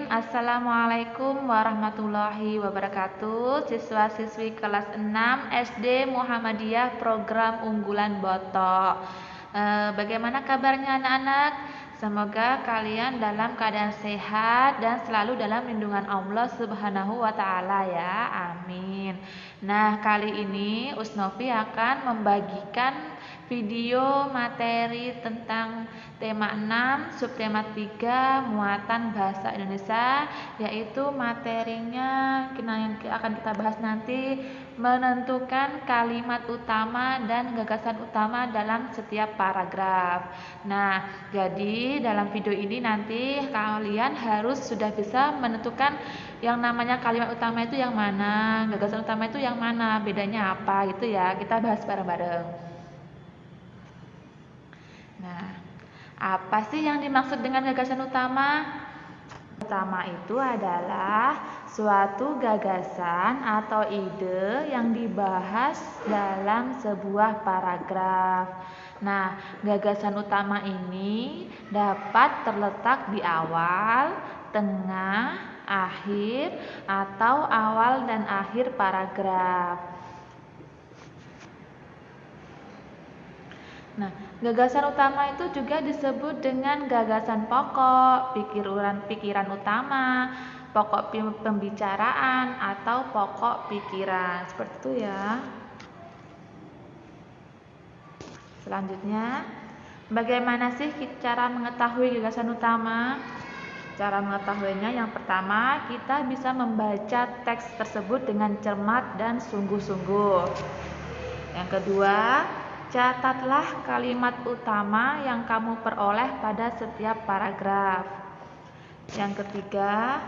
Assalamualaikum warahmatullahi wabarakatuh. Siswa-siswi kelas 6 SD Muhammadiyah program unggulan Boto. Bagaimana kabarnya anak-anak? Semoga kalian dalam keadaan sehat dan selalu dalam lindungan Allah Subhanahu wa taala ya. Amin. Nah, kali ini Usnovi akan membagikan video materi tentang tema 6, subtema 3, muatan bahasa Indonesia, yaitu materinya yang akan kita bahas nanti menentukan kalimat utama dan gagasan utama dalam setiap paragraf. Nah, jadi dalam video ini nanti kalian harus sudah bisa menentukan yang namanya kalimat utama itu yang mana, gagasan utama itu yang mana, bedanya apa gitu ya. Kita bahas bareng-bareng. Nah, apa sih yang dimaksud dengan gagasan utama? Utama itu adalah suatu gagasan atau ide yang dibahas dalam sebuah paragraf. Nah, gagasan utama ini dapat terletak di awal, tengah, akhir, atau awal dan akhir paragraf. Nah, gagasan utama itu juga disebut dengan gagasan pokok, pikiran utama, pokok pembicaraan, atau pokok pikiran. Seperti itu ya. Selanjutnya, bagaimana sih cara mengetahui gagasan utama? Cara mengetahuinya yang pertama, kita bisa membaca teks tersebut dengan cermat dan sungguh-sungguh. Yang kedua, catatlah kalimat utama yang kamu peroleh pada setiap paragraf. Yang ketiga,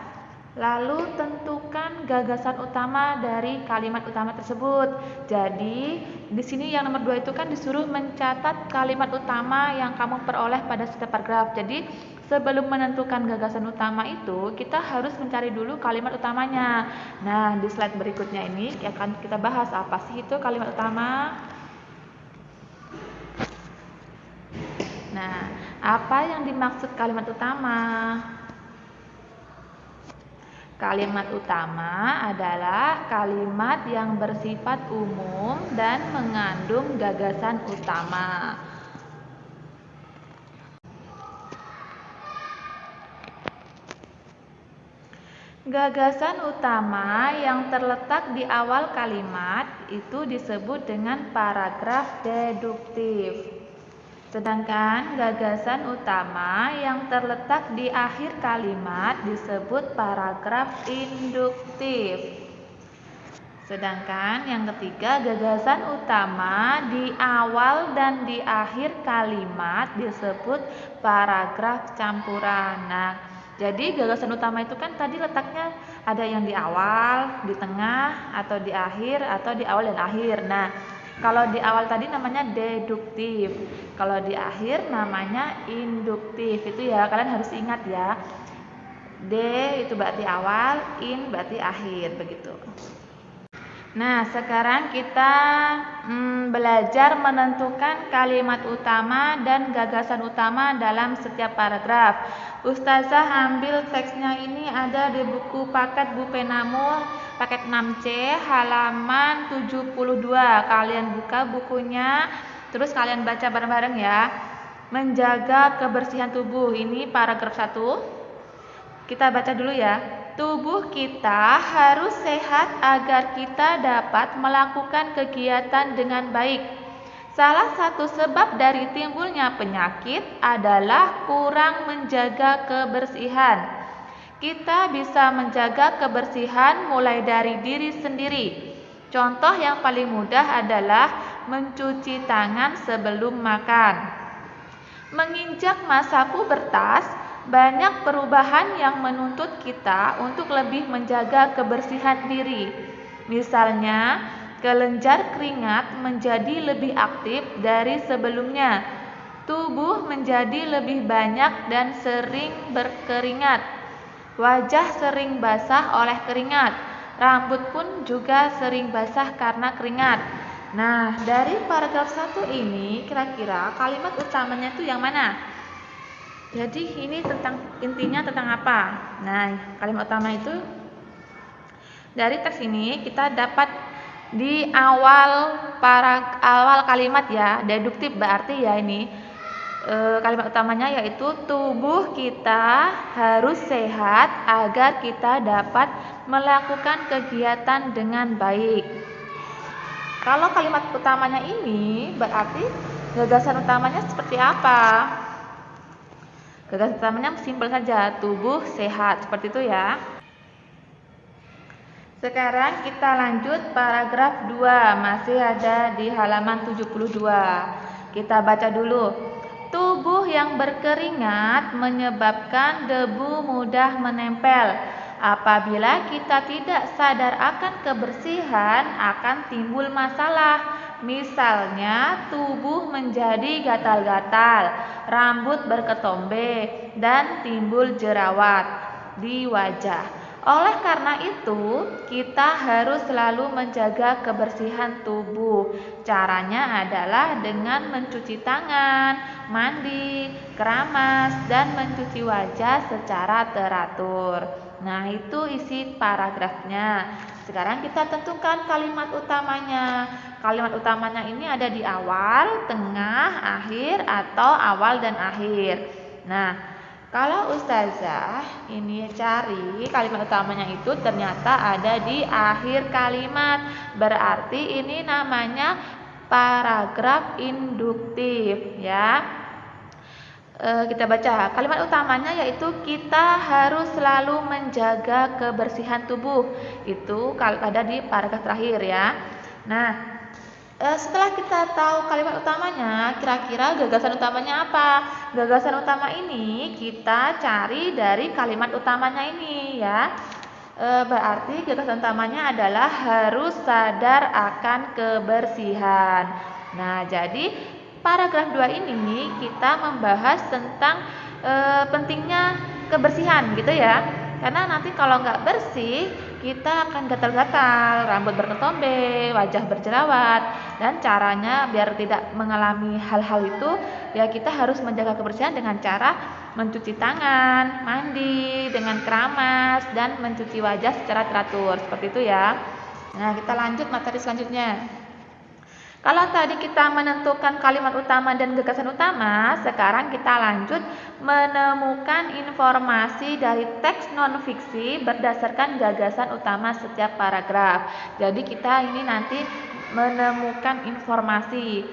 lalu tentukan gagasan utama dari kalimat utama tersebut. Jadi, di sini yang nomor 2 itu kan disuruh mencatat kalimat utama yang kamu peroleh pada setiap paragraf. Jadi, sebelum menentukan gagasan utama itu, kita harus mencari dulu kalimat utamanya. Nah, di slide berikutnya ini akan kita bahas apa sih itu kalimat utama. Nah, apa yang dimaksud kalimat utama? Kalimat utama adalah kalimat yang bersifat umum dan mengandung gagasan utama. Gagasan utama yang terletak di awal kalimat itu disebut dengan paragraf deduktif. Sedangkan gagasan utama yang terletak di akhir kalimat disebut paragraf induktif. Sedangkan yang ketiga, gagasan utama di awal dan di akhir kalimat disebut paragraf campuran. Nah, jadi gagasan utama itu kan tadi letaknya ada yang di awal, di tengah, atau di akhir, atau di awal dan akhir. Nah, kalau di awal tadi namanya deduktif, kalau di akhir namanya induktif. Itu ya, kalian harus ingat ya. D itu berarti awal, in berarti akhir, begitu. Nah, sekarang kita belajar menentukan kalimat utama dan gagasan utama dalam setiap paragraf. Ustazah ambil teksnya ini ada di buku paket Bu Penamul, paket 6C, halaman 72. Kalian buka bukunya, terus kalian baca bareng-bareng ya. Menjaga kebersihan tubuh, ini paragraf 1. Kita baca dulu ya. Tubuh kita harus sehat agar kita dapat melakukan kegiatan dengan baik. Salah satu sebab dari timbulnya penyakit adalah kurang menjaga kebersihan. Kita bisa menjaga kebersihan mulai dari diri sendiri. Contoh yang paling mudah adalah mencuci tangan sebelum makan. Menginjak masa pubertas, banyak perubahan yang menuntut kita untuk lebih menjaga kebersihan diri. Misalnya, kelenjar keringat menjadi lebih aktif dari sebelumnya. Tubuh menjadi lebih banyak dan sering berkeringat. Wajah sering basah oleh keringat. Rambut pun juga sering basah karena keringat. Nah, dari paragraf 1 ini kira-kira kalimat utamanya itu yang mana? Jadi ini intinya tentang apa? Nah, kalimat utama itu dari teks ini kita dapat di awal kalimat ya, deduktif berarti ya ini kalimat utamanya yaitu tubuh kita harus sehat agar kita dapat melakukan kegiatan dengan baik. Kalau kalimat utamanya ini berarti gagasan utamanya seperti apa? Gagasan utamanya simpel saja, tubuh sehat, seperti itu ya. Sekarang kita lanjut paragraf 2, masih ada di halaman 72. Kita baca dulu. Tubuh yang berkeringat menyebabkan debu mudah menempel. Apabila kita tidak sadar akan kebersihan, akan timbul masalah. Misalnya, tubuh menjadi gatal-gatal, rambut berketombe, dan timbul jerawat di wajah. Oleh karena itu, kita harus selalu menjaga kebersihan tubuh. Caranya adalah dengan mencuci tangan, mandi, keramas, dan mencuci wajah secara teratur. Nah, itu isi paragrafnya. Sekarang kita tentukan kalimat utamanya. Kalimat utamanya ini ada di awal, tengah, akhir, atau awal dan akhir. Nah, kalau ustazah ini cari kalimat utamanya itu ternyata ada di akhir kalimat. Berarti ini namanya paragraf induktif ya. Kita baca kalimat utamanya yaitu kita harus selalu menjaga kebersihan tubuh. Itu ada di paragraf terakhir ya. Nah, setelah kita tahu kalimat utamanya, kira-kira gagasan utamanya apa? Gagasan utama ini kita cari dari kalimat utamanya ini ya. Berarti gagasan utamanya adalah harus sadar akan kebersihan. Nah, jadi paragraf 2 ini kita membahas tentang pentingnya kebersihan gitu ya. Karena nanti kalau nggak bersih, kita akan gatal-gatal, rambut berketombe, wajah berjerawat, dan caranya biar tidak mengalami hal-hal itu, ya kita harus menjaga kebersihan dengan cara mencuci tangan, mandi dengan keramas, dan mencuci wajah secara teratur, seperti itu ya. Nah, kita lanjut materi selanjutnya. Kalau tadi kita menentukan kalimat utama dan gagasan utama, sekarang kita lanjut menemukan informasi dari teks non-fiksi berdasarkan gagasan utama setiap paragraf. Jadi kita ini nanti menemukan informasi.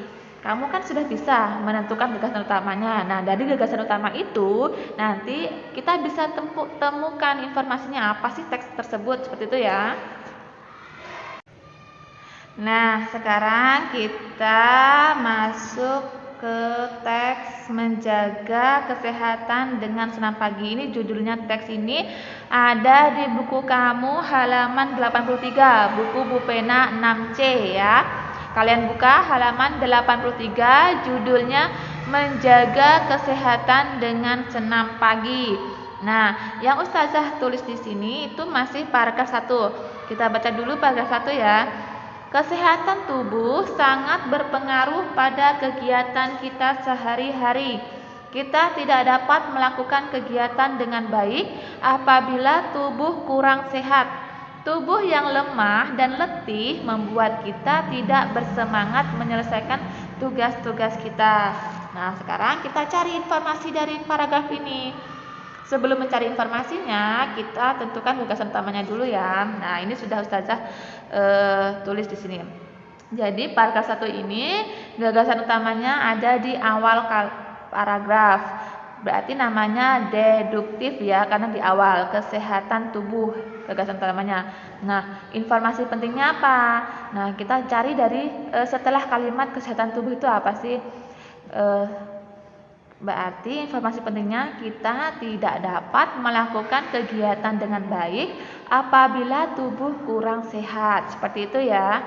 Kamu kan sudah bisa menentukan gagasan utamanya. Nah, dari gagasan utama itu nanti kita bisa temukan informasinya apa sih teks tersebut, seperti itu ya. Nah, sekarang kita masuk ke teks menjaga kesehatan dengan senam pagi. Ini judulnya teks ini ada di buku kamu halaman 83, buku Bupena 6C ya. Kalian buka halaman 83, judulnya menjaga kesehatan dengan senam pagi. Nah, yang ustazah tulis di sini itu masih paragraf 1. Kita baca dulu paragraf 1 ya. Kesehatan tubuh sangat berpengaruh pada kegiatan kita sehari-hari. Kita tidak dapat melakukan kegiatan dengan baik apabila tubuh kurang sehat. Tubuh yang lemah dan letih membuat kita tidak bersemangat menyelesaikan tugas-tugas kita. Nah, sekarang kita cari informasi dari paragraf ini. Sebelum mencari informasinya, kita tentukan gagasan utamanya dulu ya. Nah, ini sudah ustazah tulis di sini. Jadi paragraf 1 ini gagasan utamanya ada di awal paragraf. Berarti namanya deduktif ya, karena di awal kesehatan tubuh gagasan utamanya. Nah, informasi pentingnya apa? Nah, kita cari dari setelah kalimat kesehatan tubuh itu apa sih? Berarti informasi pentingnya kita tidak dapat melakukan kegiatan dengan baik apabila tubuh kurang sehat. Seperti itu ya.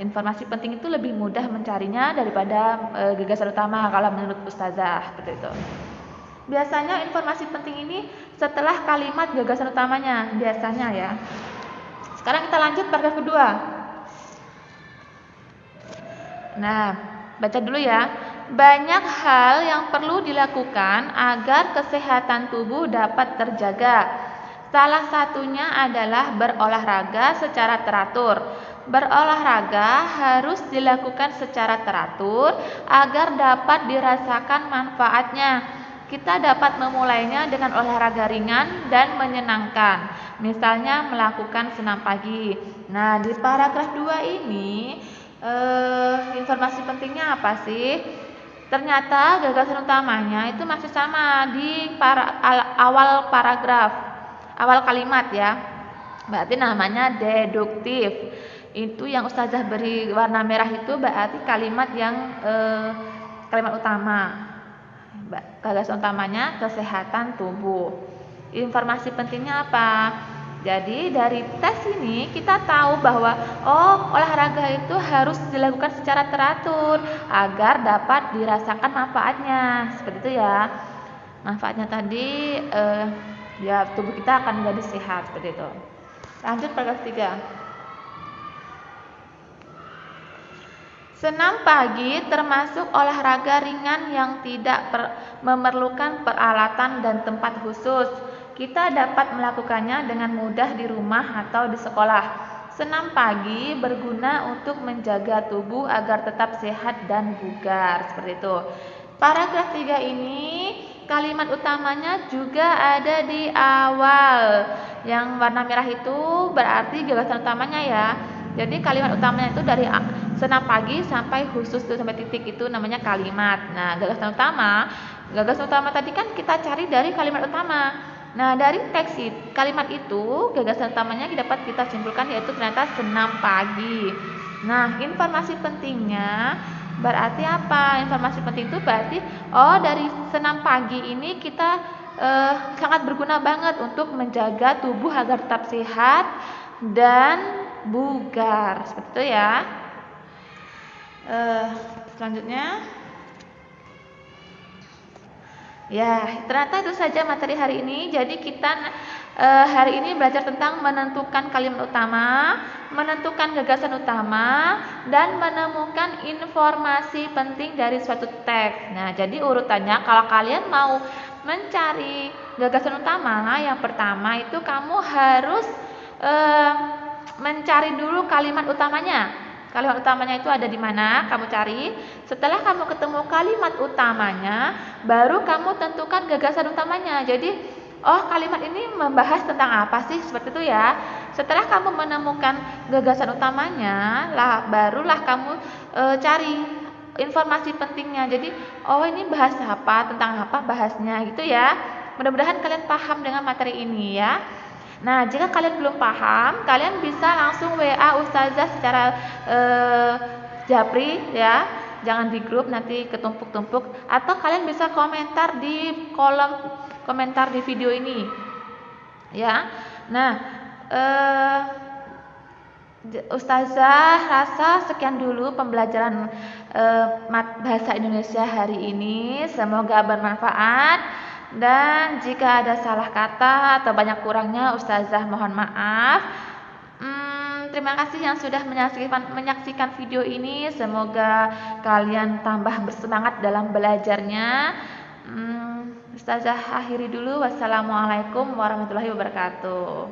Informasi penting itu lebih mudah mencarinya daripada gagasan utama kalau menurut ustazah, seperti itu. Biasanya informasi penting ini setelah kalimat gagasan utamanya, biasanya ya. Sekarang kita lanjut paragraf kedua. Nah, baca dulu ya. banyak hal yang perlu dilakukan agar kesehatan tubuh dapat terjaga. Salah satunya adalah berolahraga secara teratur. Berolahraga harus dilakukan secara teratur agar dapat dirasakan manfaatnya. Kita dapat memulainya dengan olahraga ringan dan menyenangkan. Misalnya melakukan senam pagi. Nah, di paragraf 2 ini informasi pentingnya apa sih? Ternyata gagasan utamanya itu masih sama di awal paragraf. Awal kalimat ya, berarti namanya deduktif. Itu yang ustazah beri warna merah itu berarti kalimat yang kalimat utama. Gagasan utamanya kesehatan tubuh. Informasi pentingnya apa? Jadi dari tes ini kita tahu bahwa olahraga itu harus dilakukan secara teratur agar dapat dirasakan manfaatnya. Seperti itu ya. Manfaatnya tadi ya tubuh kita akan menjadi sehat seperti itu. Lanjut paragraf 3. Senam pagi termasuk olahraga ringan yang tidak memerlukan peralatan dan tempat khusus. Kita dapat melakukannya dengan mudah di rumah atau di sekolah. Senam pagi berguna untuk menjaga tubuh agar tetap sehat dan bugar seperti itu. Paragraf 3 ini kalimat utamanya juga ada di awal. Yang warna merah itu berarti gagasan utamanya ya. Jadi kalimat utamanya itu dari senam pagi sampai khusus sampai titik itu namanya kalimat. Nah, gagasan utama tadi kan kita cari dari kalimat utama. Nah, dari teks kalimat itu gagasan utamanya dapat kita simpulkan yaitu ternyata senam pagi. Nah, informasi pentingnya berarti apa? Informasi penting itu berarti dari senam pagi ini kita sangat berguna banget untuk menjaga tubuh agar tetap sehat dan bugar. Seperti itu ya. Selanjutnya ya, ternyata itu saja materi hari ini. Jadi kita hari ini belajar tentang menentukan kalimat utama, menentukan gagasan utama, dan menemukan informasi penting dari suatu teks. Nah, jadi urutannya kalau kalian mau mencari gagasan utama, yang pertama itu kamu harus mencari dulu kalimat utamanya. Kalimat utamanya itu ada di mana? Kamu cari. Setelah kamu ketemu kalimat utamanya, baru kamu tentukan gagasan utamanya. Jadi, kalimat ini membahas tentang apa sih? Seperti itu ya. Setelah kamu menemukan gagasan utamanya, barulah kamu cari informasi pentingnya. Jadi, ini bahas apa? Tentang apa bahasnya gitu ya. Mudah-mudahan kalian paham dengan materi ini ya. Nah, jika kalian belum paham, kalian bisa langsung WA Ustazah secara japri ya. Jangan di grup nanti ketumpuk-tumpuk, atau kalian bisa komentar di kolom komentar di video ini. Ya. Nah, Ustazah rasa sekian dulu pembelajaran bahasa Indonesia hari ini. Semoga bermanfaat. Dan jika ada salah kata atau banyak kurangnya, Ustazah mohon maaf. Terima kasih yang sudah menyaksikan video ini. Semoga kalian tambah bersemangat dalam belajarnya. Ustazah akhiri dulu. Wassalamualaikum warahmatullahi wabarakatuh.